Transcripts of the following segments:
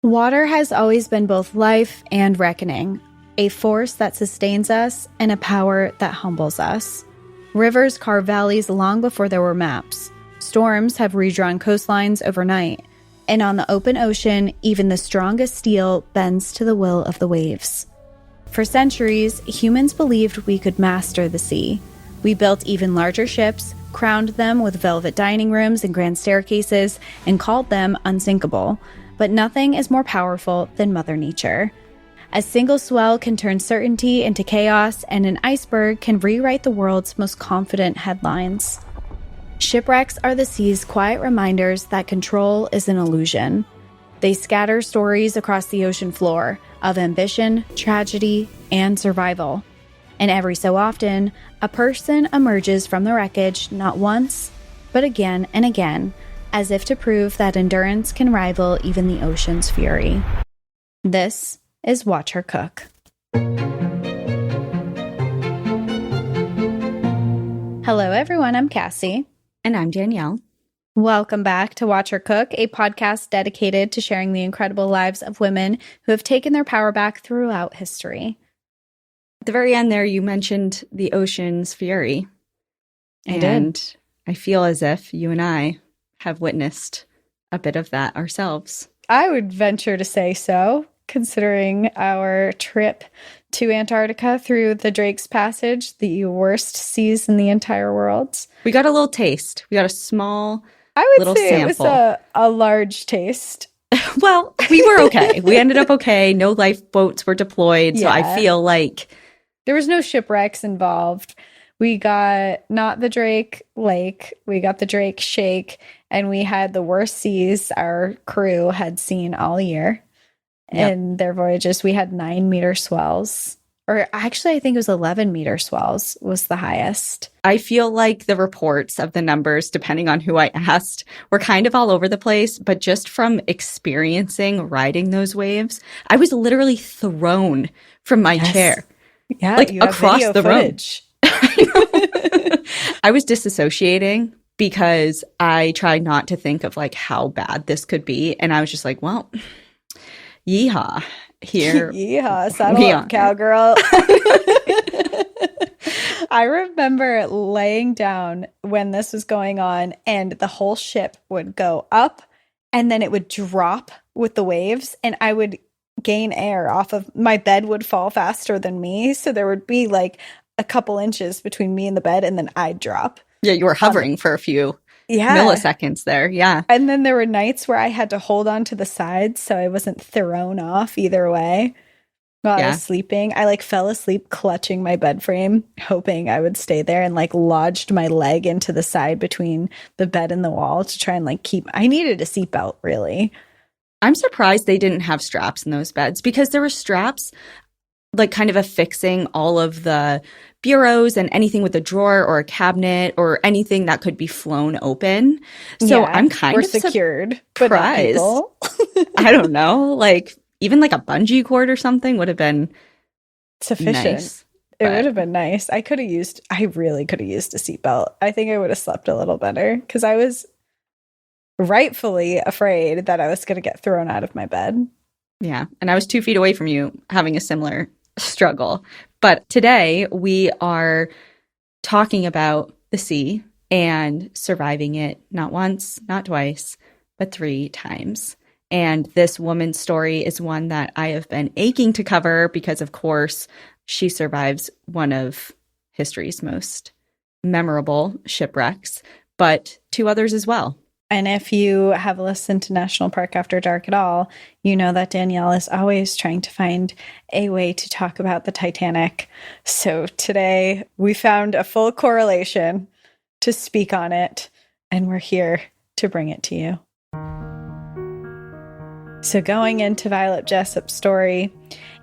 Water has always been both life and reckoning, a force that sustains us and a power that humbles us. Rivers carve valleys long before there were maps. Storms have redrawn coastlines overnight. And on the open ocean, even the strongest steel bends to the will of the waves. For centuries, humans believed we could master the sea. We built even larger ships, crowned them with velvet dining rooms and grand staircases, and called them unsinkable. But nothing is more powerful than Mother Nature. A single swell can turn certainty into chaos, and an iceberg can rewrite the world's most confident headlines. Shipwrecks are the sea's quiet reminders that control is an illusion. They scatter stories across the ocean floor of ambition, tragedy, and survival. And every so often, a person emerges from the wreckage not once, but again and again, as if to prove that endurance can rival even the ocean's fury. This is Watch Her Cook. Hello, everyone. I'm Cassie. And I'm Danielle. Welcome back to Watch Her Cook, a podcast dedicated to sharing the incredible lives of women who have taken their power back throughout history. At the very end there, you mentioned the ocean's fury. I did. And I feel as if you and I have witnessed a bit of that ourselves. I would venture to say so, considering our trip to Antarctica through the Drake's Passage, the worst seas in the entire world. We got a little taste. We got a small little sample. It was a large taste. Well, we were okay. We ended up okay. No lifeboats were deployed. So I feel like there was no shipwrecks involved. We got not the Drake Lake. We got the Drake Shake. And we had the worst seas our crew had seen all year. Yep. In their voyages, we had 9-meter swells. Or actually, I think it was 11-meter swells was the highest. I feel like the reports of the numbers, depending on who I asked, were kind of all over the place. But just from experiencing riding those waves, I was literally thrown from my chair. Yeah, like across the room. I was disassociating because I tried not to think of like how bad this could be. And I was just like, well, yeehaw. Here. Yeehaw, saddle up, cowgirl. I remember laying down when this was going on and the whole ship would go up and then it would drop with the waves and I would gain air off of my bed would fall faster than me. So there would be like a couple inches between me and the bed and then I'd drop. Yeah, you were hovering for a few milliseconds there. Yeah. And then there were nights where I had to hold on to the sides so I wasn't thrown off either way while I was sleeping. I like fell asleep clutching my bed frame, hoping I would stay there, and like lodged my leg into the side between the bed and the wall to try and like I needed a seatbelt, really. I'm surprised they didn't have straps in those beds because there were straps like kind of affixing all of the bureaus and anything with a drawer or a cabinet or anything that could be flown open. So I'm kind of secured, surprised. I don't know, like even like a bungee cord or something would have been sufficient. Nice, it would have been nice. I really could have used a seatbelt. I think I would have slept a little better because I was rightfully afraid that I was going to get thrown out of my bed. Yeah. And I was 2 feet away from you having a similar struggle. But today we are talking about the sea and surviving it not once, not twice, but 3 times. And this woman's story is one that I have been aching to cover because, of course, she survives one of history's most memorable shipwrecks, but 2 others as well. And if you have listened to National Park After Dark at all, you know that Danielle is always trying to find a way to talk about the Titanic. So today we found a full correlation to speak on it, and we're here to bring it to you. So going into Violet Jessop's story,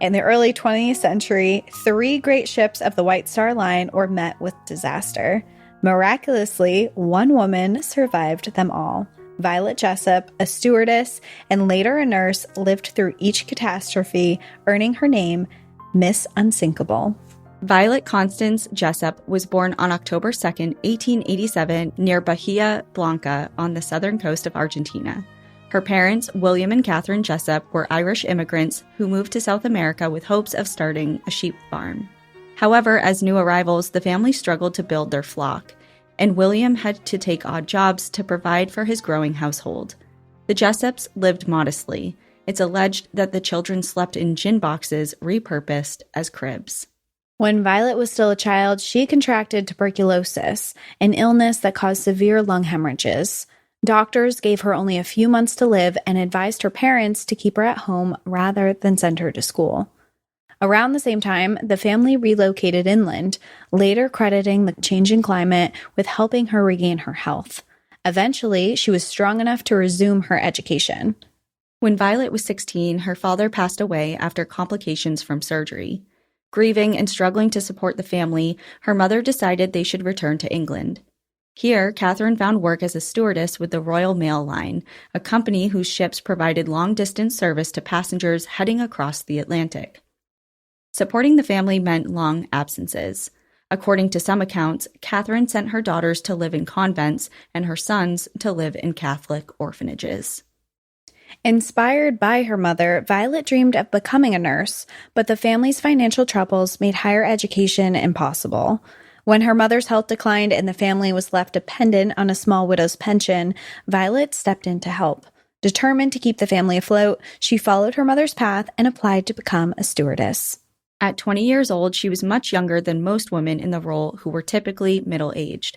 in the early 20th century, 3 great ships of the White Star Line were met with disaster. Miraculously, one woman survived them all. Violet Jessop, a stewardess and later a nurse, lived through each catastrophe, earning her name Miss Unsinkable. Violet Constance Jessop was born on October 2nd, 1887, near Bahia Blanca on the southern coast of Argentina. Her parents, William and Catherine Jessop, were Irish immigrants who moved to South America with hopes of starting a sheep farm. However, as new arrivals, the family struggled to build their flock, and William had to take odd jobs to provide for his growing household. The Jessops lived modestly. It's alleged that the children slept in gin boxes repurposed as cribs. When Violet was still a child, she contracted tuberculosis, an illness that caused severe lung hemorrhages. Doctors gave her only a few months to live and advised her parents to keep her at home rather than send her to school. Around the same time, the family relocated inland, later crediting the changing climate with helping her regain her health. Eventually, she was strong enough to resume her education. When Violet was 16, her father passed away after complications from surgery. Grieving and struggling to support the family, her mother decided they should return to England. Here, Catherine found work as a stewardess with the Royal Mail Line, a company whose ships provided long-distance service to passengers heading across the Atlantic. Supporting the family meant long absences. According to some accounts, Catherine sent her daughters to live in convents and her sons to live in Catholic orphanages. Inspired by her mother, Violet dreamed of becoming a nurse, but the family's financial troubles made higher education impossible. When her mother's health declined and the family was left dependent on a small widow's pension, Violet stepped in to help. Determined to keep the family afloat, she followed her mother's path and applied to become a stewardess. At 20 years old, she was much younger than most women in the role who were typically middle-aged.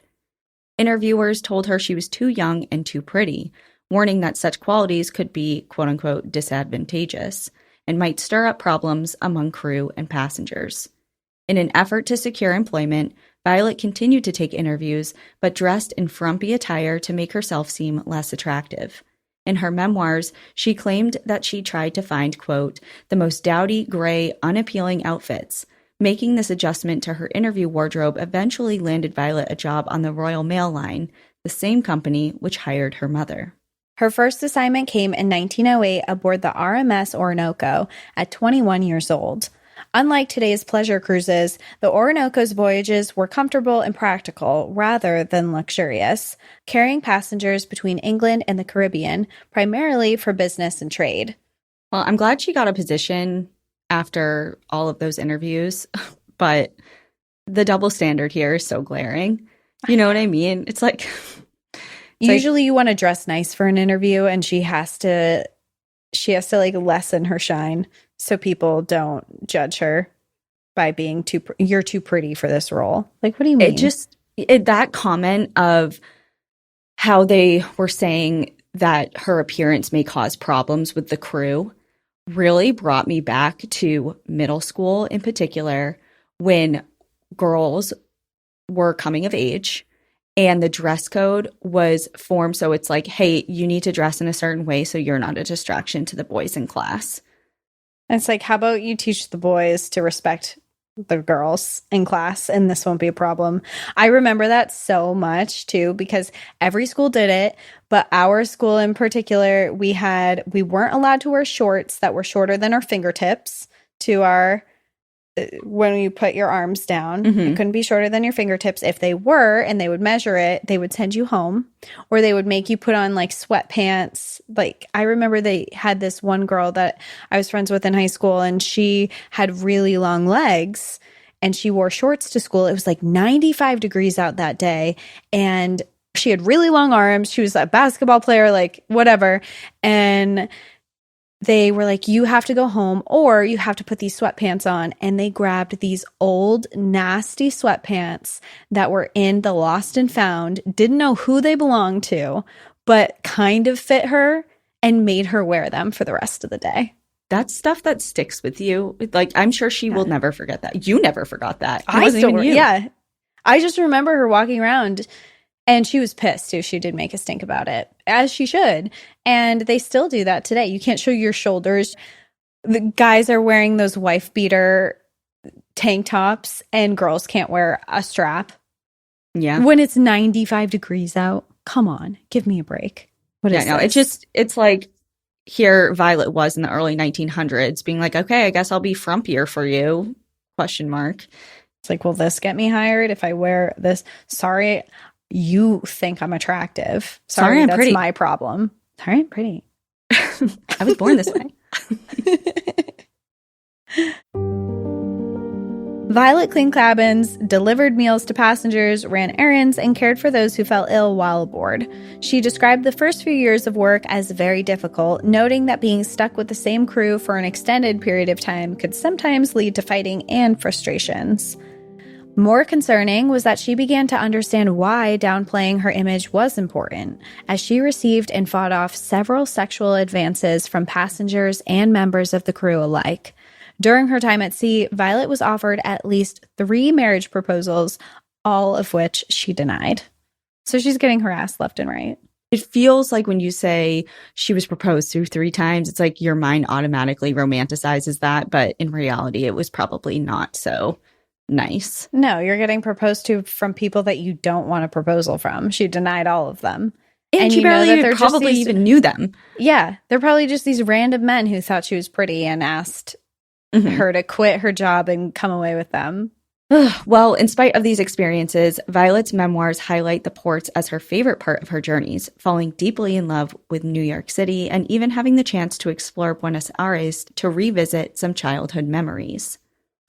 Interviewers told her she was too young and too pretty, warning that such qualities could be, quote-unquote, disadvantageous and might stir up problems among crew and passengers. In an effort to secure employment, Violet continued to take interviews, but dressed in frumpy attire to make herself seem less attractive. In her memoirs, she claimed that she tried to find, quote, the most dowdy, gray, unappealing outfits. Making this adjustment to her interview wardrobe eventually landed Violet a job on the Royal Mail Line, the same company which hired her mother. Her first assignment came in 1908 aboard the RMS Orinoco at 21 years old. Unlike today's pleasure cruises, the Orinoco's voyages were comfortable and practical rather than luxurious, carrying passengers between England and the Caribbean, primarily for business and trade. Well, I'm glad she got a position after all of those interviews, but the double standard here is so glaring. You know what I mean? It's like... Usually you want to dress nice for an interview, and she has to like lessen her shine so people don't judge her by being you're too pretty for this role. Like, what do you mean? That comment of how they were saying that her appearance may cause problems with the crew really brought me back to middle school in particular, when girls were coming of age and the dress code was formed. So it's like, hey, you need to dress in a certain way so you're not a distraction to the boys in class. It's like, how about you teach the boys to respect the girls in class, and this won't be a problem. I remember that so much too, because every school did it, but our school in particular, we weren't allowed to wear shorts that were shorter than our fingertips to our when you put your arms down. It couldn't be shorter than your fingertips. If they were, and they would measure it, they would send you home, or they would make you put on like sweatpants. Like, I remember they had this one girl that I was friends with in high school, and she had really long legs and she wore shorts to school. It was like 95 degrees out that day, and she had really long arms. She was a basketball player, like whatever. And they were like, you have to go home or you have to put these sweatpants on. And they grabbed these old, nasty sweatpants that were in the Lost and Found, didn't know who they belonged to, but kind of fit her, and made her wear them for the rest of the day. That's stuff that sticks with you. Like, I'm sure she will never forget that. You never forgot that. It wasn't even you. Yeah. I just remember her walking around, and she was pissed too. She did make a stink about it, as she should. And they still do that today. You can't show your shoulders. The guys are wearing those wife beater tank tops, and girls can't wear a strap. Yeah. When it's 95 degrees out. Come on, give me a break. What is this? It's like, here Violet was in the early 1900s being like, okay, I guess I'll be frumpier for you, ? It's like, will this get me hired if I wear this? Sorry, you think I'm attractive. Sorry, I'm that's pretty. my problem. Sorry, I'm pretty. I was born this way. Violet cleaned cabins, delivered meals to passengers, ran errands, and cared for those who fell ill while aboard. She described the first few years of work as very difficult, noting that being stuck with the same crew for an extended period of time could sometimes lead to fighting and frustrations. More concerning was that she began to understand why downplaying her image was important, as she received and fought off several sexual advances from passengers and members of the crew alike. During her time at sea, Violet was offered at least 3 marriage proposals, all of which she denied. So she's getting harassed left and right. It feels like when you say she was proposed to 3 times, it's like your mind automatically romanticizes that. But in reality, it was probably not so nice. No, you're getting proposed to from people that you don't want a proposal from. She denied all of them. And she barely probably even knew them. Yeah, they're probably just these random men who thought she was pretty and asked her to quit her job and come away with them. Well, in spite of these experiences, Violet's memoirs highlight the ports as her favorite part of her journeys, falling deeply in love with New York City and even having the chance to explore Buenos Aires to revisit some childhood memories.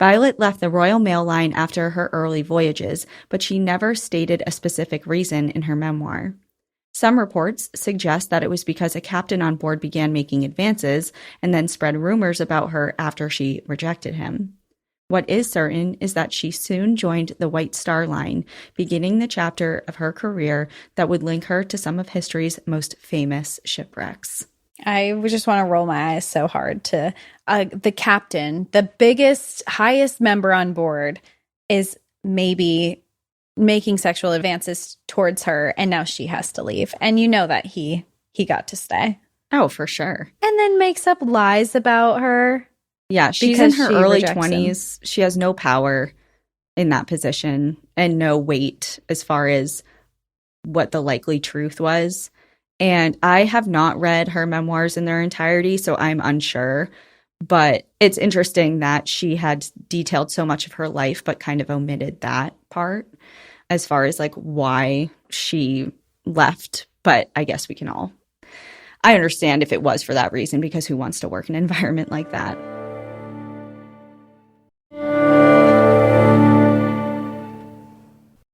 Violet left the Royal Mail Line after her early voyages, but she never stated a specific reason in her memoir. Some reports suggest that it was because a captain on board began making advances and then spread rumors about her after she rejected him. What is certain is that she soon joined the White Star Line, beginning the chapter of her career that would link her to some of history's most famous shipwrecks. I would just want to roll my eyes so hard to the captain, the biggest, highest member on board, is maybe making sexual advances towards her, and now she has to leave. And you know that he got to stay. Oh, for sure. And then makes up lies about her. Yeah, she's in her early 20s. She has no power in that position and no weight as far as what the likely truth was. And I have not read her memoirs in their entirety, so I'm unsure. But it's interesting that she had detailed so much of her life, but kind of omitted that part as far as like why she left. But I guess I understand if it was for that reason, because who wants to work in an environment like that?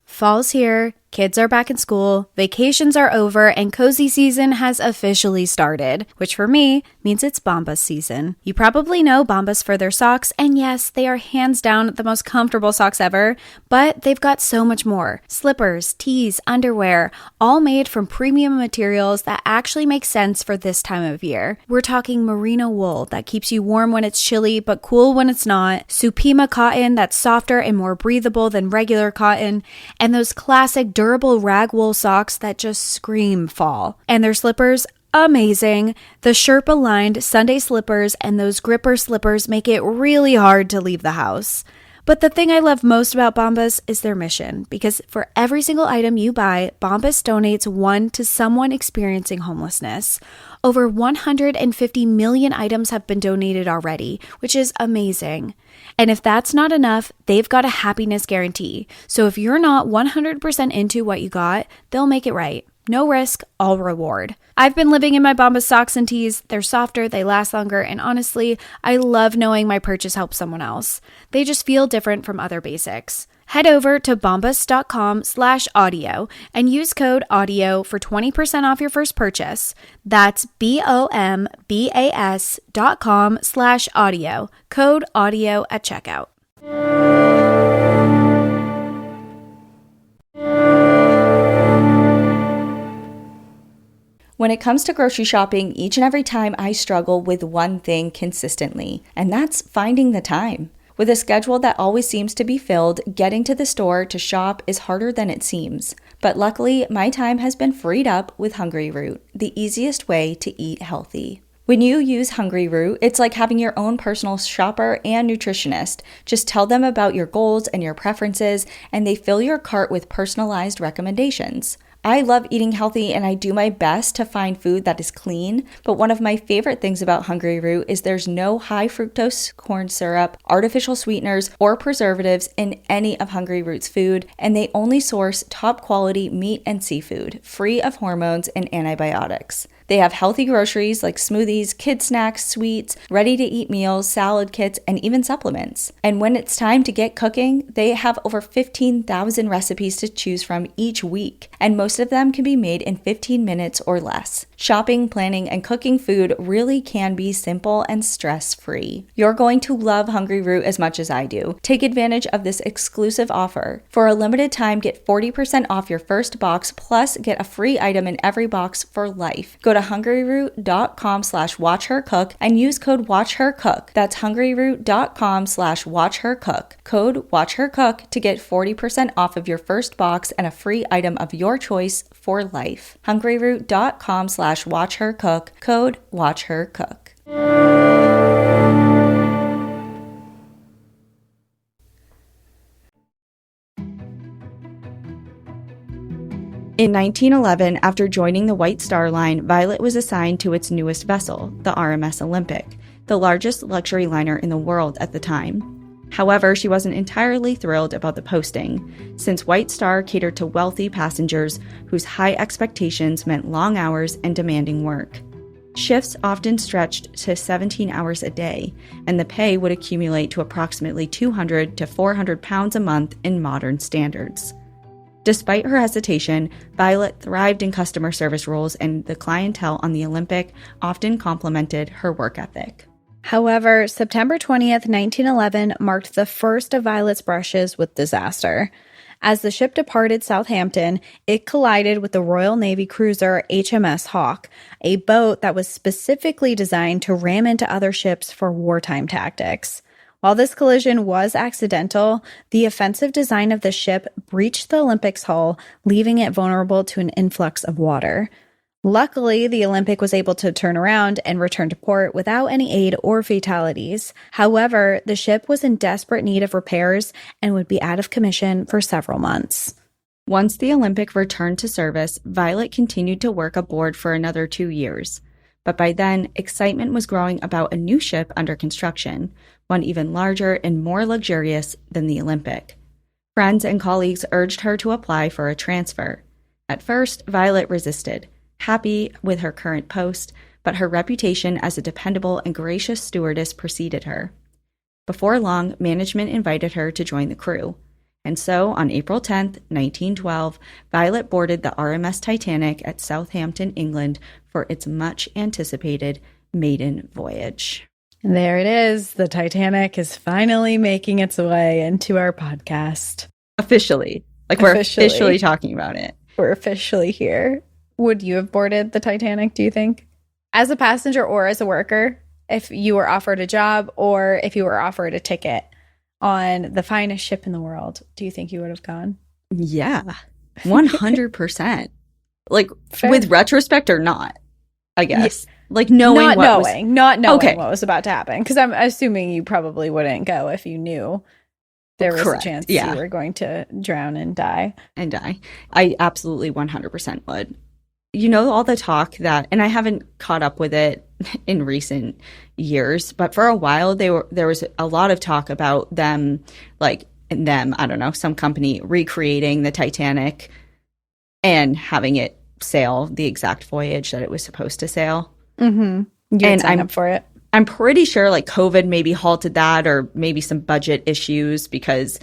Fall's here, kids are back in school, vacations are over, and cozy season has officially started, which for me means it's Bombas season. You probably know Bombas for their socks, and yes, they are hands down the most comfortable socks ever, but they've got so much more. Slippers, tees, underwear, all made from premium materials that actually make sense for this time of year. We're talking merino wool that keeps you warm when it's chilly, but cool when it's not, Supima cotton that's softer and more breathable than regular cotton, and those classic durable rag wool socks that just scream fall. And their slippers, amazing. The Sherpa-lined Sunday slippers and those gripper slippers make it really hard to leave the house. But the thing I love most about Bombas is their mission, because for every single item you buy, Bombas donates one to someone experiencing homelessness. Over 150 million items have been donated already, which is amazing. And if that's not enough, they've got a happiness guarantee. So if you're not 100% into what you got, they'll make it right. No risk, all reward. I've been living in my Bombas socks and tees. They're softer, they last longer, and honestly, I love knowing my purchase helps someone else. They just feel different from other basics. Head over to bombas.com/audio and use code AUDIO for 20% off your first purchase. That's BOMBAS.com/audio. Code AUDIO at checkout. When it comes to grocery shopping, each and every time I struggle with one thing consistently, and that's finding the time. With a schedule that always seems to be filled, getting to the store to shop is harder than it seems. But luckily, my time has been freed up with Hungryroot, the easiest way to eat healthy. When you use Hungryroot, it's like having your own personal shopper and nutritionist. Just tell them about your goals and your preferences, and they fill your cart with personalized recommendations. I love eating healthy and I do my best to find food that is clean, but one of my favorite things about Hungryroot is there's no high fructose corn syrup, artificial sweeteners, or preservatives in any of Hungryroot's food, and they only source top quality meat and seafood, free of hormones and antibiotics. They have healthy groceries like smoothies, kid snacks, sweets, ready-to-eat meals, salad kits, and even supplements. And when it's time to get cooking, they have over 15,000 recipes to choose from each week, and most of them can be made in 15 minutes or less. Shopping, planning, and cooking food really can be simple and stress-free. You're going to love Hungry Root as much as I do. Take advantage of this exclusive offer. For a limited time, get 40% off your first box, plus get a free item in every box for life. Go to hungryroot.com/watchhercook and use code watchhercook. That's hungryroot.com/watchhercook. Code watchhercook to get 40% off of your first box and a free item of your choice for life. hungryroot.com/watchhercook. Code watchhercook. In 1911, after joining the White Star Line, Violet was assigned to its newest vessel, the RMS Olympic, the largest luxury liner in the world at the time. However, she wasn't entirely thrilled about the posting, since White Star catered to wealthy passengers whose high expectations meant long hours and demanding work. Shifts often stretched to 17 hours a day, and the pay would accumulate to approximately 200 to 400 pounds a month in modern standards. Despite her hesitation, Violet thrived in customer service roles, and the clientele on the Olympic often complimented her work ethic. However, September 20th, 1911 marked the first of Violet's brushes with disaster. As the ship departed Southampton, it collided with the Royal Navy cruiser HMS Hawke, a boat that was specifically designed to ram into other ships for wartime tactics. While this collision was accidental, the offensive design of the ship breached the Olympic's hull, leaving it vulnerable to an influx of water. Luckily, the Olympic was able to turn around and return to port without any aid or fatalities. However, the ship was in desperate need of repairs and would be out of commission for several months. Once the Olympic returned to service, Violet continued to work aboard for another 2 years. But by then, excitement was growing about a new ship under construction, one even larger and more luxurious than the Olympic. Friends and colleagues urged her to apply for a transfer. At first, Violet resisted, happy with her current post, but her reputation as a dependable and gracious stewardess preceded her. Before long, management invited her to join the crew. And so, on April 10, 1912, Violet boarded the RMS Titanic at Southampton, England, for its much-anticipated maiden voyage. There it is. The Titanic is finally making its way into our podcast. Officially. We're officially talking about it. We're officially here. Would you have boarded the Titanic, do you think? As a passenger or as a worker, if you were offered a job or if you were offered a ticket on the finest ship in the world, do you think you would have gone? Yeah, 100%. Fair. With retrospect or not, I guess. Yeah. Not knowing what was about to happen. Because I'm assuming you probably wouldn't go if you knew there was a chance you were going to drown and die. I absolutely 100% would. You know, all the talk that, and I haven't caught up with it in recent years, but for a while there was a lot of talk about some company recreating the Titanic and having it sail the exact voyage that it was supposed to sail. Mm-hmm. You'd sign up for it. I'm pretty sure COVID maybe halted that, or maybe some budget issues, because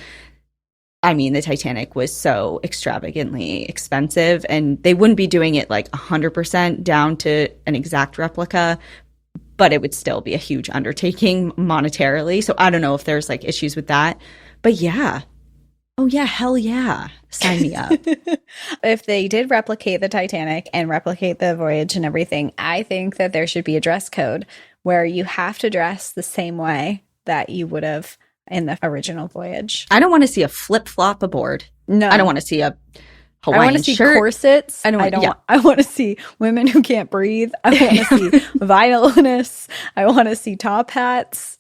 the Titanic was so extravagantly expensive, and they wouldn't be doing it 100% down to an exact replica, but it would still be a huge undertaking monetarily. So I don't know if there's issues with that, but yeah. Oh yeah, hell yeah. Sign me up. If they did replicate the Titanic and replicate the voyage and everything, I think that there should be a dress code where you have to dress the same way that you would have in the original voyage. I don't want to see a flip-flop aboard. No. I don't want to see a Hawaiian I want to see shirt. Corsets. I want to see women who can't breathe. I want to see violinists. I want to see top hats.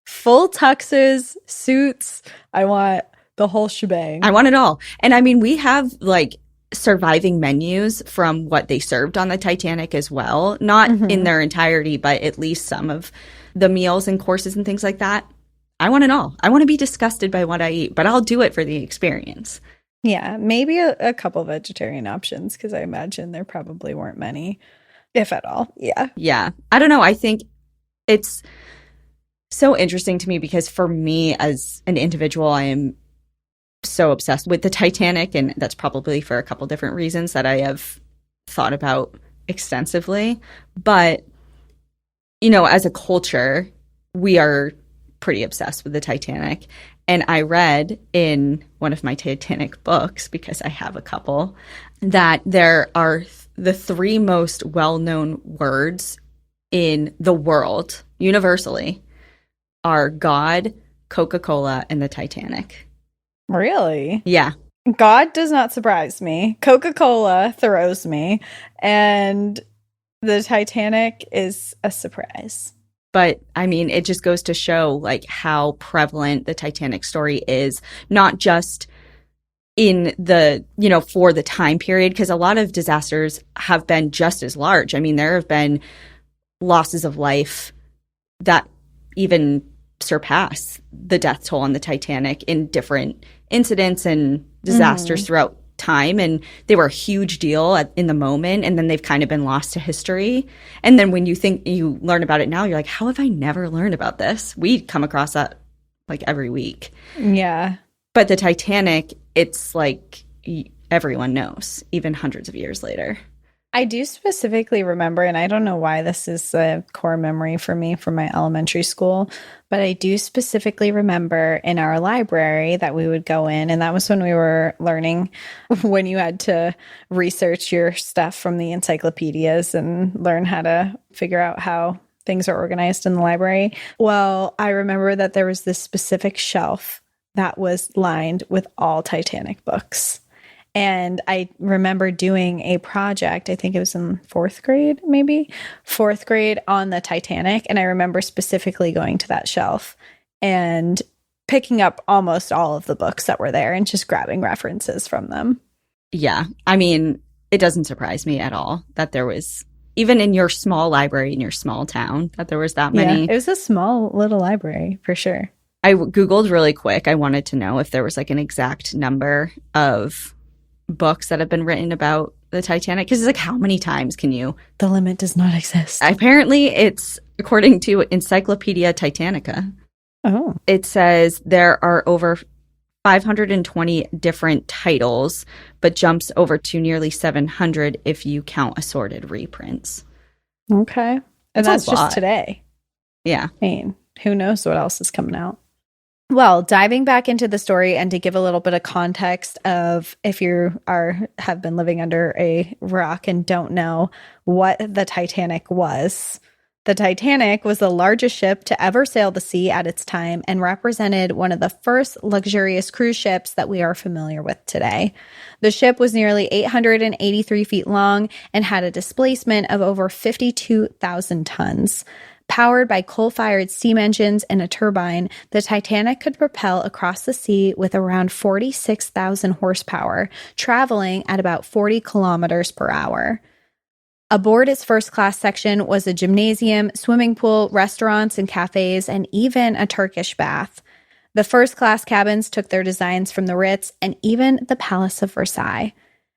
Full tuxes, suits. I want the whole shebang. I want it all. And we have surviving menus from what they served on the Titanic as well. Not in their entirety, but at least some of the meals and courses and things like that. I want it all. I want to be disgusted by what I eat, but I'll do it for the experience. Yeah, maybe a couple vegetarian options because I imagine there probably weren't many, if at all. Yeah. Yeah. I don't know. I think it's so interesting to me because for me as an individual, I am so obsessed with the Titanic, and that's probably for a couple different reasons that I have thought about extensively. But, you know, as a culture, we are pretty obsessed with the Titanic. And I read in one of my Titanic books, because I have a couple, that there are the three most well-known words in the world, universally, are God, Coca-Cola, and the Titanic. Really? Yeah. God does not surprise me. Coca-Cola throws me. And the Titanic is a surprise. But I mean, it just goes to show like how prevalent the Titanic story is, not just in the, you know, for the time period, because a lot of disasters have been just as large. I mean, there have been losses of life that even surpass the death toll on the Titanic in different incidents and disasters throughout time, and they were a huge deal in the moment, and then they've kind of been lost to history. And then when you learn about it now, you're like, how have I never learned about this? We come across that like every week. Yeah. But the Titanic, it's like everyone knows, even hundreds of years later. I do specifically remember, and I don't know why this is a core memory for me from my elementary school, but I do specifically remember in our library that we would go in, and that was when we were learning, when you had to research your stuff from the encyclopedias and learn how to figure out how things are organized in the library. Well, I remember that there was this specific shelf that was lined with all Titanic books. And I remember doing a project, I think it was in fourth grade, on the Titanic. And I remember specifically going to that shelf and picking up almost all of the books that were there and just grabbing references from them. Yeah. I mean, it doesn't surprise me at all that there was, even in your small library in your small town, that there was that many. Yeah, it was a small little library for sure. I Googled really quick. I wanted to know if there was like an exact number of books that have been written about the Titanic, because it's like, how many times can you? The limit does not exist. Apparently, it's according to Encyclopedia Titanica. Oh. It says there are over 520 different titles, but jumps over to nearly 700 if you count assorted reprints. Okay. And that's just today. Yeah. I mean, who knows what else is coming out? Well, diving back into the story, and to give a little bit of context of if you have been living under a rock and don't know what the Titanic was. The Titanic was the largest ship to ever sail the sea at its time and represented one of the first luxurious cruise ships that we are familiar with today. The ship was nearly 883 feet long and had a displacement of over 52,000 tons. Powered by coal-fired steam engines and a turbine, the Titanic could propel across the sea with around 46,000 horsepower, traveling at about 40 kilometers per hour. Aboard its first-class section was a gymnasium, swimming pool, restaurants and cafes, and even a Turkish bath. The first-class cabins took their designs from the Ritz and even the Palace of Versailles.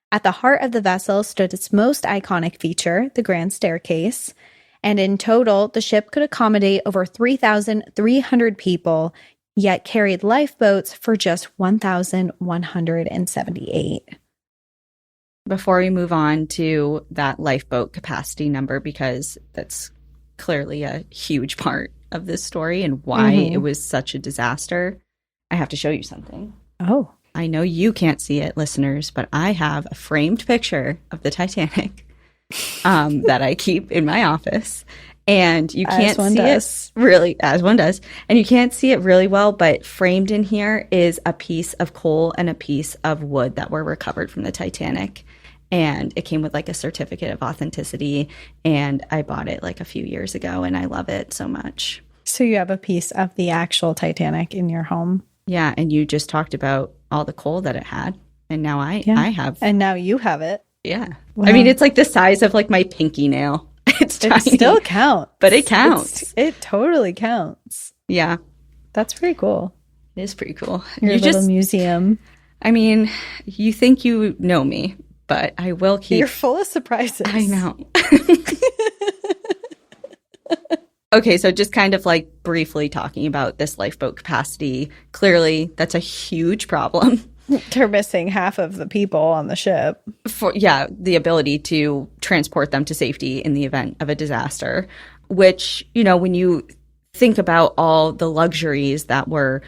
At the heart of the vessel stood its most iconic feature, the Grand Staircase. And in total, the ship could accommodate over 3,300 people, yet carried lifeboats for just 1,178. Before we move on to that lifeboat capacity number, because that's clearly a huge part of this story and why it was such a disaster, I have to show you something. Oh. I know you can't see it, listeners, but I have a framed picture of the Titanic that I keep in my office, and you can't see it really, as one does, and you can't see it really well, but framed in here is a piece of coal and a piece of wood that were recovered from the Titanic, and it came with like a certificate of authenticity, and I bought it like a few years ago, and I love it so much. So you have a piece of the actual Titanic in your home? Yeah, and you just talked about all the coal that it had, and now I have. And now you have it. Yeah. Wow. I mean, it's like the size of like my pinky nail. It's tiny. It still counts. But it counts. It totally counts. Yeah. That's pretty cool. It is pretty cool. Your little museum. I mean, you think you know me, but I will keep... You're full of surprises. I know. Okay, so just kind of like briefly talking about this lifeboat capacity. Clearly, that's a huge problem. They're missing half of the people on the ship. The ability to transport them to safety in the event of a disaster, which, when you think about all the luxuries that were,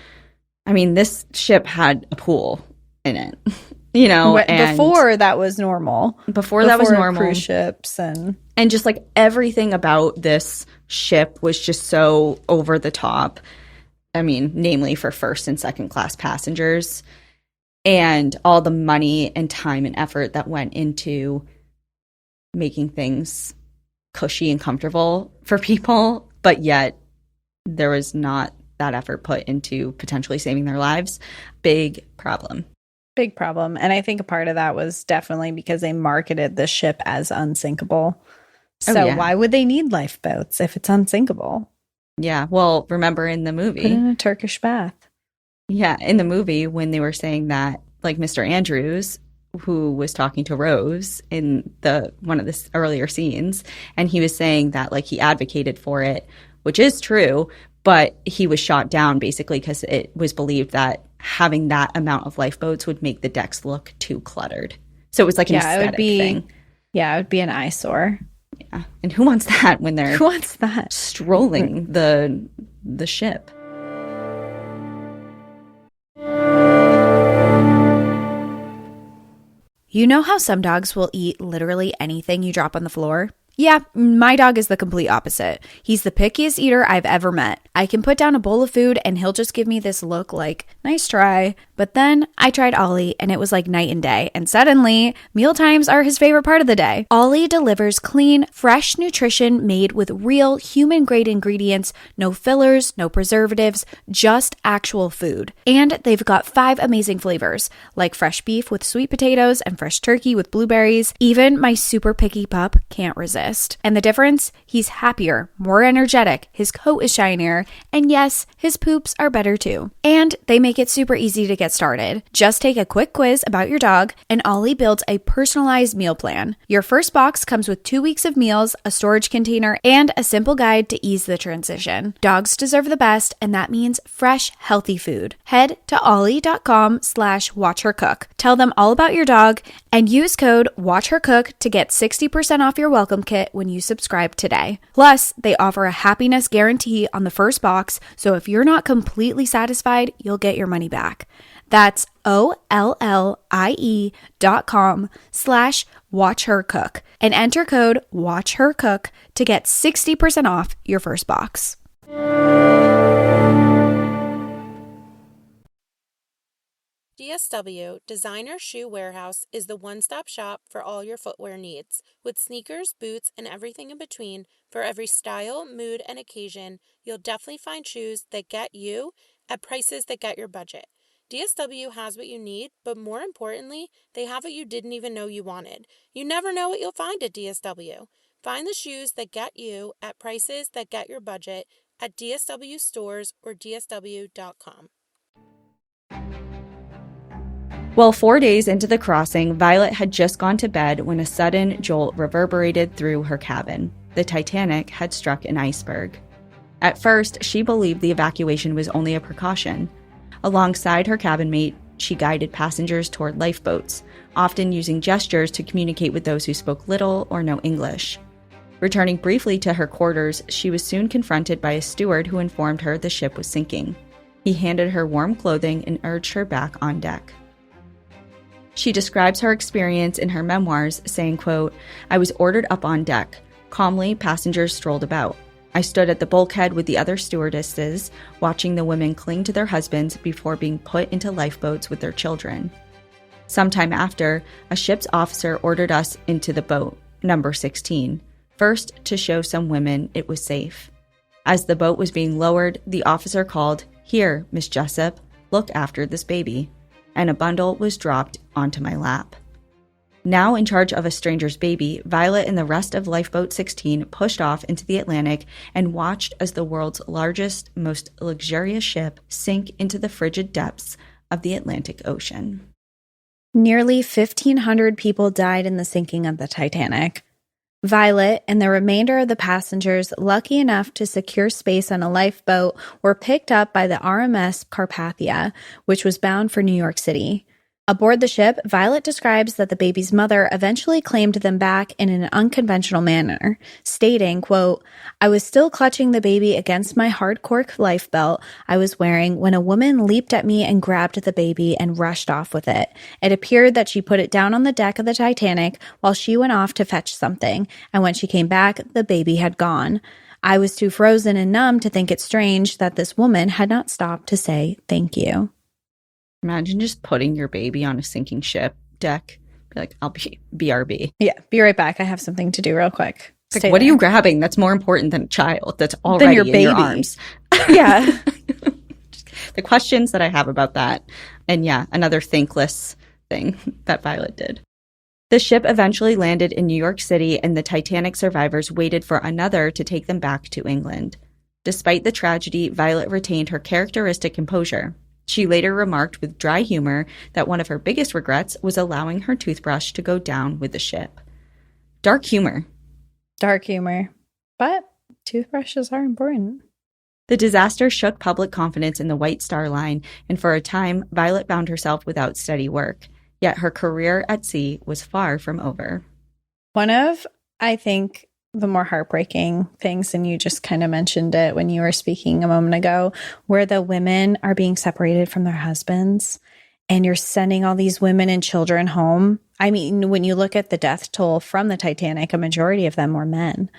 this ship had a pool in it, and before that was normal. Before that was normal. Cruise ships and just like everything about this ship was just so over the top. Namely for first and second class passengers. And all the money and time and effort that went into making things cushy and comfortable for people, but yet there was not that effort put into potentially saving their lives. Big problem. Big problem. And I think a part of that was definitely because they marketed the ship as unsinkable. So why would they need lifeboats if it's unsinkable? Yeah, well, remember in the movie... Put in a Turkish bath. Yeah, in the movie, when they were saying that, like Mr. Andrews, who was talking to Rose in one of the earlier scenes, and he was saying that like he advocated for it, which is true, but he was shot down basically because it was believed that having that amount of lifeboats would make the decks look too cluttered. So it was like an aesthetic thing. Yeah, it would be an eyesore. Yeah, and who wants that when they're strolling the ship? You know how some dogs will eat literally anything you drop on the floor? Yeah, my dog is the complete opposite. He's the pickiest eater I've ever met. I can put down a bowl of food and he'll just give me this look like, nice try. But then I tried Ollie and it was like night and day. And suddenly, meal times are his favorite part of the day. Ollie delivers clean, fresh nutrition made with real human-grade ingredients, no fillers, no preservatives, just actual food. And they've got 5 amazing flavors, like fresh beef with sweet potatoes and fresh turkey with blueberries. Even my super picky pup can't resist. And the difference? He's happier, more energetic, his coat is shinier, and yes, his poops are better too. And they make it super easy to get started. Just take a quick quiz about your dog, and Ollie builds a personalized meal plan. Your first box comes with 2 weeks of meals, a storage container, and a simple guide to ease the transition. Dogs deserve the best, and that means fresh, healthy food. Head to ollie.com/watchhercook. Tell them all about your dog, and use code WATCHHERCOOK to get 60% off your welcome kit when you subscribe today. Plus, they offer a happiness guarantee on the first box, so if you're not completely satisfied, you'll get your money back. That's ollie.com/watchhercook and enter code WATCHHERCOOK to get 60% off your first box. DSW, Designer Shoe Warehouse, is the one-stop shop for all your footwear needs. With sneakers, boots, and everything in between, for every style, mood, and occasion, you'll definitely find shoes that get you at prices that get your budget. DSW has what you need, but more importantly, they have what you didn't even know you wanted. You never know what you'll find at DSW. Find the shoes that get you at prices that get your budget at DSW stores or dsw.com. Well, 4 days into the crossing, Violet had just gone to bed when a sudden jolt reverberated through her cabin. The Titanic had struck an iceberg. At first, she believed the evacuation was only a precaution. Alongside her cabin mate, she guided passengers toward lifeboats, often using gestures to communicate with those who spoke little or no English. Returning briefly to her quarters, she was soon confronted by a steward who informed her the ship was sinking. He handed her warm clothing and urged her back on deck. She describes her experience in her memoirs, saying, quote, "I was ordered up on deck. Calmly, passengers strolled about. I stood at the bulkhead with the other stewardesses, watching the women cling to their husbands before being put into lifeboats with their children. Sometime after, a ship's officer ordered us into the boat, number 16, first to show some women it was safe. As the boat was being lowered, the officer called, 'Here, Miss Jessop, look after this baby,' and a bundle was dropped onto my lap. Now in charge of a stranger's baby, Violet and the rest of Lifeboat 16 pushed off into the Atlantic and watched as the world's largest, most luxurious ship sank into the frigid depths of the Atlantic Ocean." Nearly 1,500 people died in the sinking of the Titanic. Violet and the remainder of the passengers lucky enough to secure space on a lifeboat were picked up by the RMS Carpathia, which was bound for New York City. Aboard the ship, Violet describes that the baby's mother eventually claimed them back in an unconventional manner, stating, quote, "I was still clutching the baby against my hard cork life belt I was wearing when a woman leaped at me and grabbed the baby and rushed off with it. It appeared that she put it down on the deck of the Titanic while she went off to fetch something, and when she came back, the baby had gone. I was too frozen and numb to think it strange that this woman had not stopped to say thank you." Imagine just putting your baby on a sinking ship deck. Be like, I'll be BRB. Yeah, be right back. I have something to do real quick. Like, what are you grabbing? That's more important than a child that's already your in your arms. Yeah. The questions that I have about that. And yeah, another thankless thing that Violet did. The ship eventually landed in New York City, and the Titanic survivors waited for another to take them back to England. Despite the tragedy, Violet retained her characteristic composure. She later remarked with dry humor that one of her biggest regrets was allowing her toothbrush to go down with the ship. Dark humor. Dark humor. But toothbrushes are important. The disaster shook public confidence in the White Star Line, and for a time, Violet found herself without steady work. Yet her career at sea was far from over. One of, I think, the more heartbreaking things, and you just kind of mentioned it when you were speaking a moment ago, where the women are being separated from their husbands and you're sending all these women and children home. I mean, when you look at the death toll from the Titanic, a majority of them were men.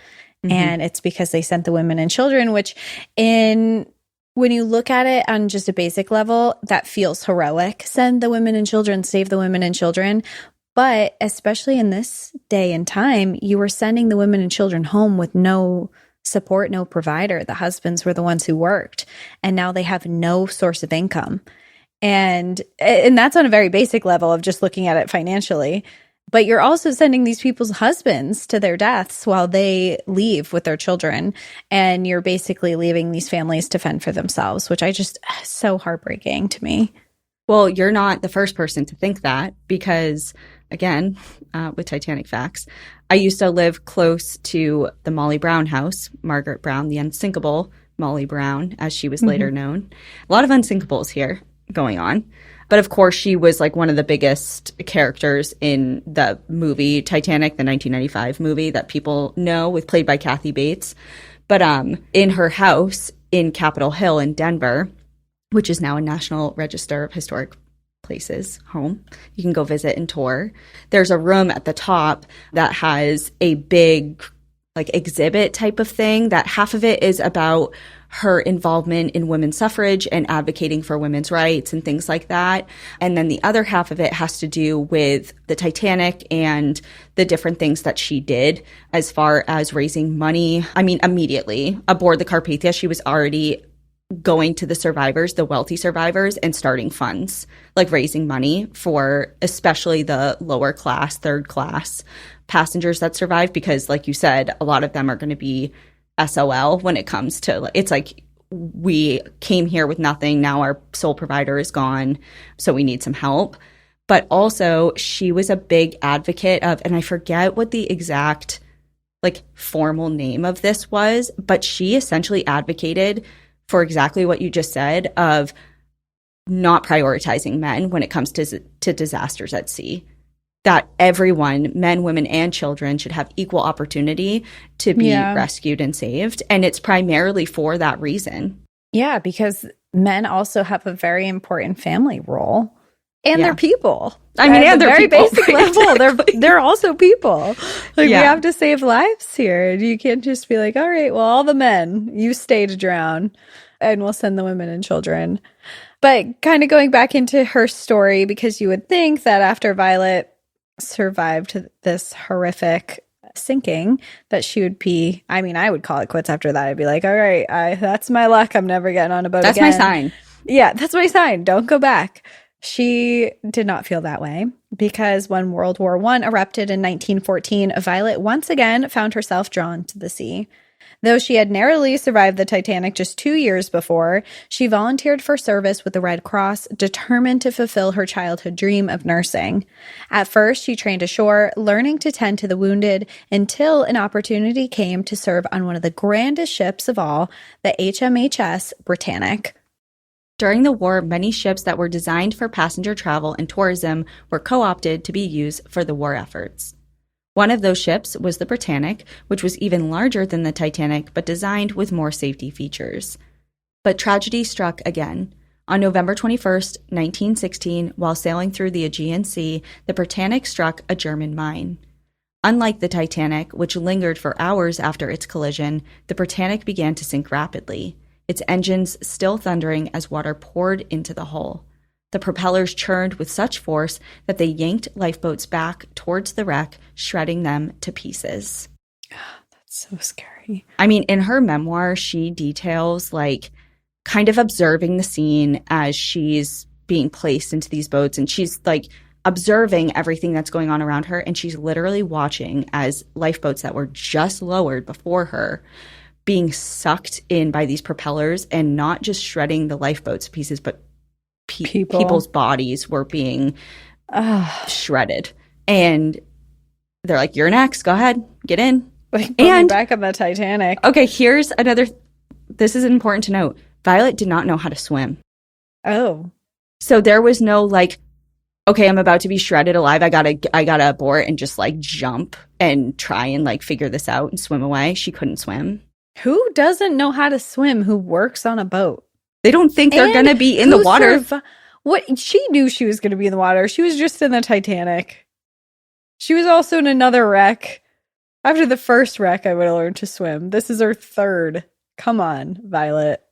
Mm-hmm. And it's because they sent the women and children, which when you look at it on just a basic level, that feels heroic. Send the women and children, save the women and children. But especially in this day and time, you were sending the women and children home with no support, no provider. The husbands were the ones who worked, and now they have no source of income. And that's on a very basic level of just looking at it financially. But you're also sending these people's husbands to their deaths while they leave with their children. And you're basically leaving these families to fend for themselves, which so heartbreaking to me. Well, you're not the first person to think that because, again, with Titanic facts, I used to live close to the Molly Brown house, Margaret Brown, the Unsinkable Molly Brown, as she was later known. A lot of Unsinkables here going on. But of course, she was like one of the biggest characters in the movie Titanic, the 1995 movie that people know, played by Kathy Bates. But in her house in Capitol Hill in Denver, which is now a National Register of Historic Places home, you can go visit and tour. There's a room at the top that has a big exhibit type of thing that half of it is about her involvement in women's suffrage and advocating for women's rights and things like that. And then the other half of it has to do with the Titanic and the different things that she did as far as raising money. I mean, immediately aboard the Carpathia, she was already going to the survivors, the wealthy survivors, and starting funds, raising money for especially the lower class, third class passengers that survived, because like you said, a lot of them are going to be SOL when it comes to, it's like, we came here with nothing. Now our sole provider is gone. So we need some help. But also she was a big advocate of, and I forget what the exact formal name of this was, but she essentially advocated for exactly what you just said of not prioritizing men when it comes to disasters at sea. That everyone, men, women, and children, should have equal opportunity to be rescued and saved. And it's primarily for that reason. Yeah, because men also have a very important family role. And they're people. I mean, at a very basic level, they're also people. We have to save lives here. You can't just be like, all right, well, all the men, you stay to drown, and we'll send the women and children. But kind of going back into her story, because you would think that after Violet survived this horrific sinking, that she would be, I mean, I would call it quits after that. I'd be like, all right, that's my luck. I'm never getting on a boat again. That's my sign. Yeah, that's my sign. Don't go back. She did not feel that way, because when World War I erupted in 1914, Violet once again found herself drawn to the sea. Though she had narrowly survived the Titanic just 2 years before, she volunteered for service with the Red Cross, determined to fulfill her childhood dream of nursing. At first, she trained ashore, learning to tend to the wounded, until an opportunity came to serve on one of the grandest ships of all, the HMHS Britannic. During the war, many ships that were designed for passenger travel and tourism were co-opted to be used for the war efforts. One of those ships was the Britannic, which was even larger than the Titanic, but designed with more safety features. But tragedy struck again. On November 21st, 1916, while sailing through the Aegean Sea, the Britannic struck a German mine. Unlike the Titanic, which lingered for hours after its collision, the Britannic began to sink rapidly, its engines still thundering as water poured into the hull. The propellers churned with such force that they yanked lifeboats back towards the wreck, shredding them to pieces. That's so scary. I mean, in her memoir, she details, like, kind of observing the scene as she's being placed into these boats, and she's, like, observing everything that's going on around her, and she's literally watching as lifeboats that were just lowered before her being sucked in by these propellers, and not just shredding the lifeboats to pieces, but people's bodies were being shredded. And they're like, "You're next. Go ahead. Get in." Like, put me back on the Titanic. Okay, here's another. This is important to note. Violet did not know how to swim. Oh. So there was no, like, okay, I'm about to be shredded alive. I gotta abort and just, like, jump and try and, like, figure this out and swim away. She couldn't swim. Who doesn't know how to swim who works on a boat? They don't think they're going to be in the water. What? She knew she was going to be in the water. She was just in the Titanic. She was also in another wreck. After the first wreck, I would have learned to swim. This is her third. Come on, Violet.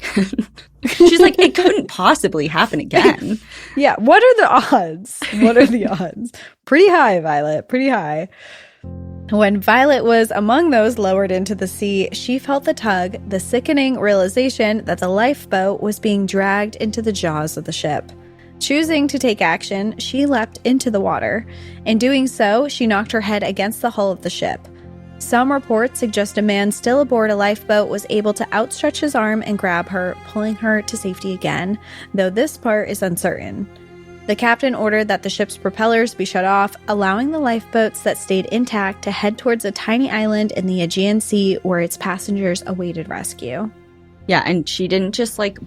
She's like, it couldn't possibly happen again. Yeah. What are the odds? What are the odds? Pretty high, Violet. Pretty high. When Violet was among those lowered into the sea, she felt the tug, the sickening realization that the lifeboat was being dragged into the jaws of the ship. Choosing to take action, she leapt into the water. In doing so, she knocked her head against the hull of the ship. Some reports suggest a man still aboard a lifeboat was able to outstretch his arm and grab her, pulling her to safety again, though this part is uncertain. The captain ordered that the ship's propellers be shut off, allowing the lifeboats that stayed intact to head towards a tiny island in the Aegean Sea where its passengers awaited rescue. Yeah, and she didn't just, like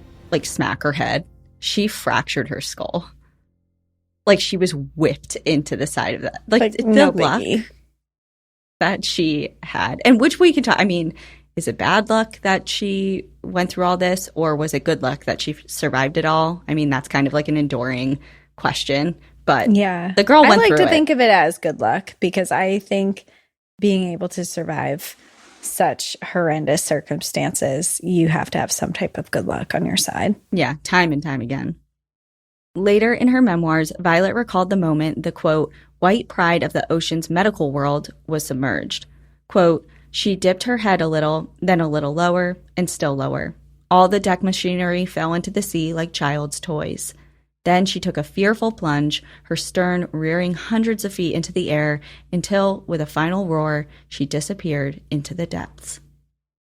smack her head. She fractured her skull. Like, she was whipped into the side of that. Like no the luck biggie that she had. And which we can talk, I mean, is it bad luck that she went through all this, or was it good luck that she survived it all? I mean, that's kind of like an enduring question, but yeah, the girl went through it. I like to think of it as good luck, because I think being able to survive such horrendous circumstances, you have to have some type of good luck on your side. Yeah, time and time again. Later in her memoirs, Violet recalled the moment the, quote, white pride of the ocean's medical world was submerged. Quote, she dipped her head a little, then a little lower, and still lower. All the deck machinery fell into the sea like child's toys. Then she took a fearful plunge, her stern rearing hundreds of feet into the air, until, with a final roar, she disappeared into the depths.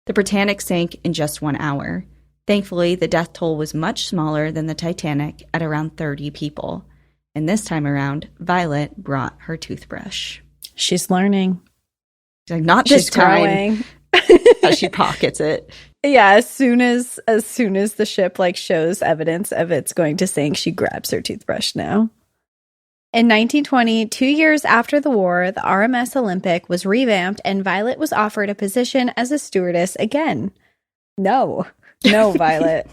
The Britannic sank in just 1 hour. Thankfully, the death toll was much smaller than the Titanic, at around 30 people. And this time around, Violet brought her toothbrush. She's learning. She's like, not this time. As she pockets it. Yeah, as soon as the ship, like, shows evidence of it's going to sink, she grabs her toothbrush now. In 1920, 2 years after the war, the RMS Olympic was revamped and Violet was offered a position as a stewardess again. No, Violet.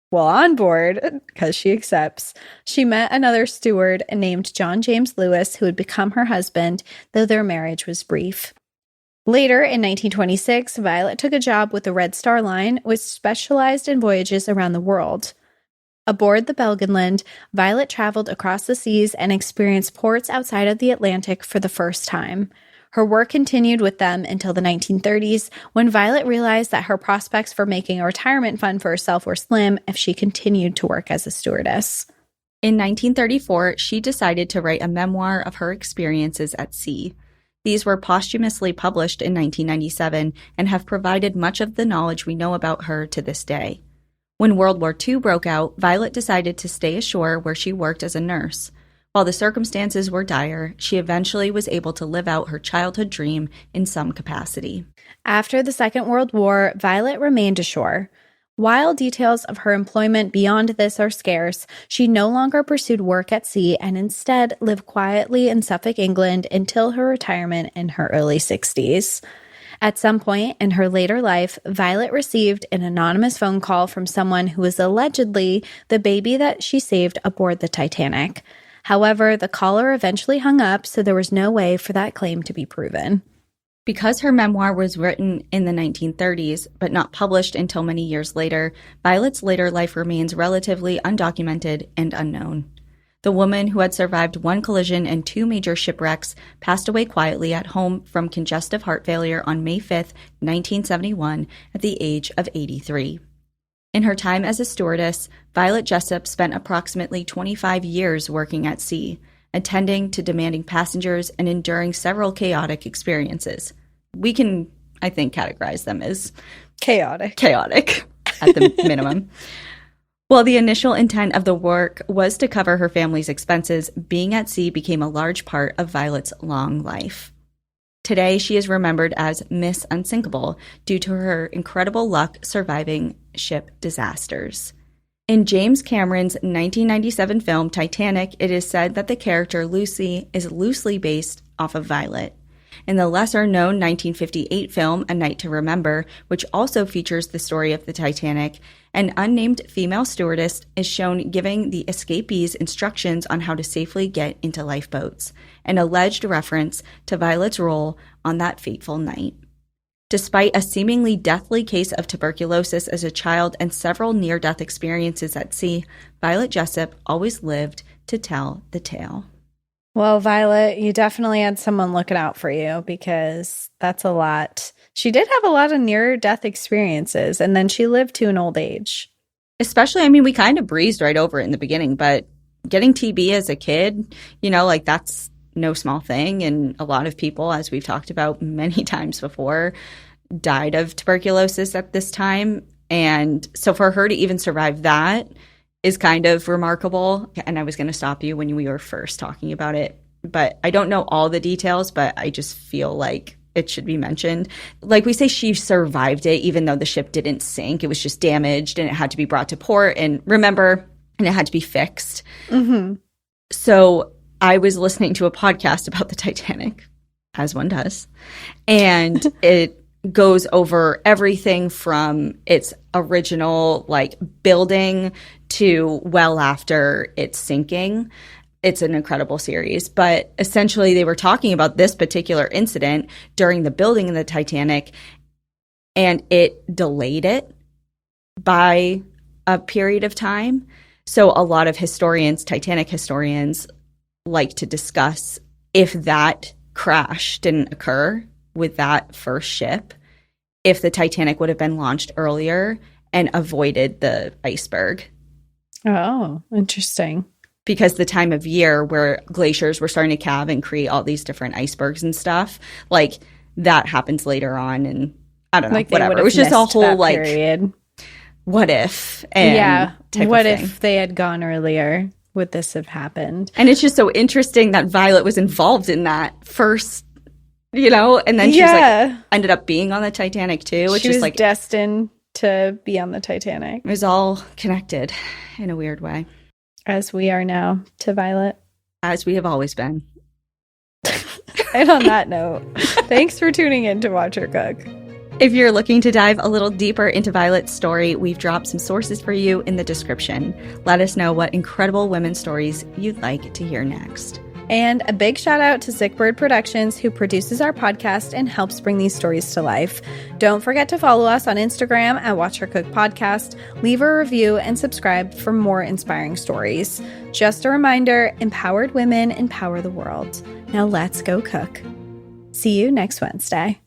While on board, because she accepts, she met another steward named John James Lewis, who would become her husband, though their marriage was brief. Later, in 1926, Violet took a job with the Red Star Line, which specialized in voyages around the world. Aboard the Belgenland, Violet traveled across the seas and experienced ports outside of the Atlantic for the first time. Her work continued with them until the 1930s, when Violet realized that her prospects for making a retirement fund for herself were slim if she continued to work as a stewardess. In 1934, she decided to write a memoir of her experiences at sea. These were posthumously published in 1997 and have provided much of the knowledge we know about her to this day. When World War II broke out, Violet decided to stay ashore where she worked as a nurse. While the circumstances were dire, she eventually was able to live out her childhood dream in some capacity. After the Second World War, Violet remained ashore. While details of her employment beyond this are scarce, she no longer pursued work at sea and instead lived quietly in Suffolk, England until her retirement in her early 60s. At some point in her later life, Violet received an anonymous phone call from someone who was allegedly the baby that she saved aboard the Titanic. However, the caller eventually hung up, so there was no way for that claim to be proven. Because her memoir was written in the 1930s, but not published until many years later, Violet's later life remains relatively undocumented and unknown. The woman, who had survived one collision and 2 major shipwrecks, passed away quietly at home from congestive heart failure on May 5, 1971, at the age of 83. In her time as a stewardess, Violet Jessop spent approximately 25 years working at sea, attending to demanding passengers and enduring several chaotic experiences. We can, I think, categorize them as Chaotic at the minimum. While the initial intent of the work was to cover her family's expenses, being at sea became a large part of Violet's long life. Today, she is remembered as Miss Unsinkable due to her incredible luck surviving ship disasters. In James Cameron's 1997 film Titanic, it is said that the character Lucy is loosely based off of Violet. In the lesser-known 1958 film A Night to Remember, which also features the story of the Titanic, an unnamed female stewardess is shown giving the escapees instructions on how to safely get into lifeboats, an alleged reference to Violet's role on that fateful night. Despite a seemingly deathly case of tuberculosis as a child and several near-death experiences at sea, Violet Jessop always lived to tell the tale. Well, Violet, you definitely had someone looking out for you, because that's a lot. She did have a lot of near-death experiences, and then she lived to an old age. Especially, I mean, we kind of breezed right over it in the beginning, but getting TB as a kid, like that's no small thing. And a lot of people, as we've talked about many times before, died of tuberculosis at this time. And so for her to even survive that is kind of remarkable. And I was going to stop you when we were first talking about it, but I don't know all the details, but I just feel like it should be mentioned. Like we say, she survived it, even though the ship didn't sink. It was just damaged and it had to be brought to port. And it had to be fixed. Mm-hmm. So I was listening to a podcast about the Titanic, as one does, and it goes over everything from its original building to well after its sinking. It's an incredible series, but essentially they were talking about this particular incident during the building of the Titanic, and it delayed it by a period of time. So a lot of Titanic historians, like to discuss if that crash didn't occur with that first ship, if the Titanic would have been launched earlier and avoided the iceberg. Oh, interesting. Because the time of year where glaciers were starting to calve and create all these different icebergs and stuff, that happens later on. And I don't know, whatever. It was just a whole period. What if? And what if they had gone earlier? Would this have happened? And it's just so interesting that Violet was involved in that first, and then she was ended up being on the Titanic too. She was destined to be on the Titanic. It was all connected in a weird way. As we are now to Violet. As we have always been. And on that note, thanks for tuning in to Watch Her Cook. If you're looking to dive a little deeper into Violet's story, we've dropped some sources for you in the description. Let us know what incredible women's stories you'd like to hear next. And a big shout out to Sickbird Productions, who produces our podcast and helps bring these stories to life. Don't forget to follow us on Instagram at Watch Her Cook Podcast, leave a review, and subscribe for more inspiring stories. Just a reminder, empowered women empower the world. Now let's go cook. See you next Wednesday.